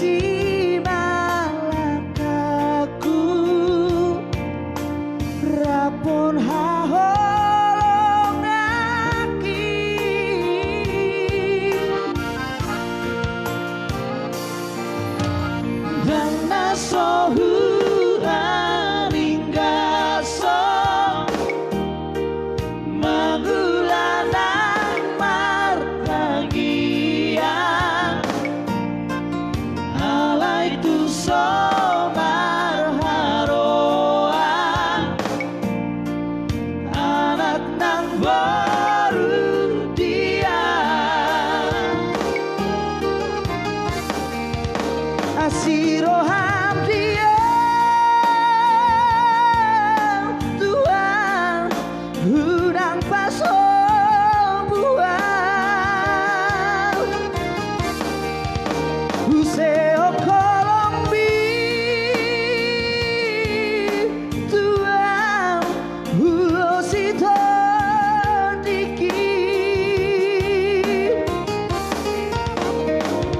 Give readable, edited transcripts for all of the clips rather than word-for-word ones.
si malakaku rapun haholong aki dan nasohu aringgaso mangulanang martagian alai tu somar haroan anak nang baru dia asiroham dia Tuhan udang paso buah Useo kolombi Tuhan ulo sito diki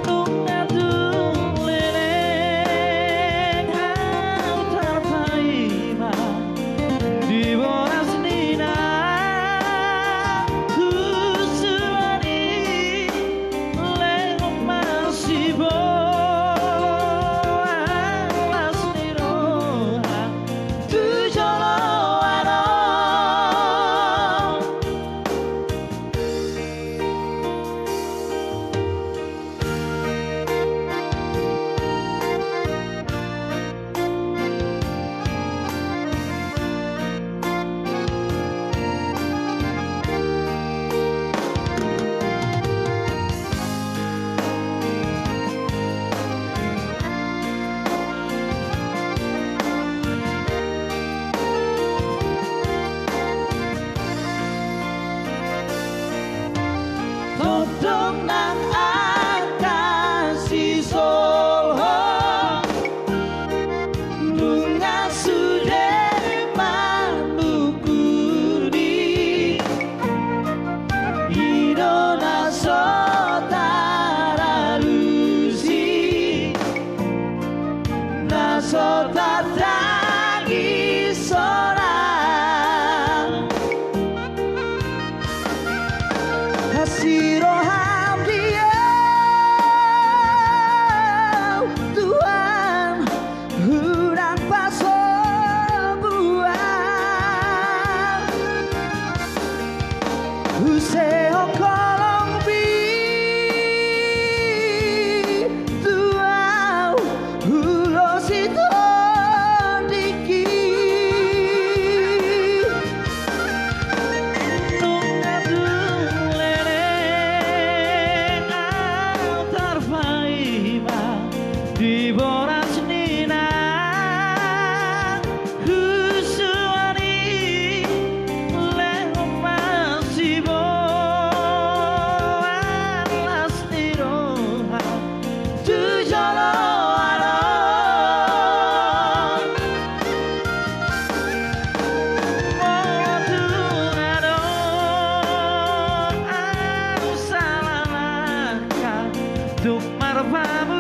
Tungadung leleng antar paima di boras nina tusuani lengok masibo alas niroha tujolo ano Todong nang akasi solho Bunga sudah manukuni Idona sotara lusi Nasota tangi sorang Asiroham dia Tuhan udang paso buah Useo kolombi Tuhan ulo sito diki Tungadung leleng antar paima di boras nina kusuani lengok masibo alas niroha tujolo ano Tungadung anu salamaka tuk marpamu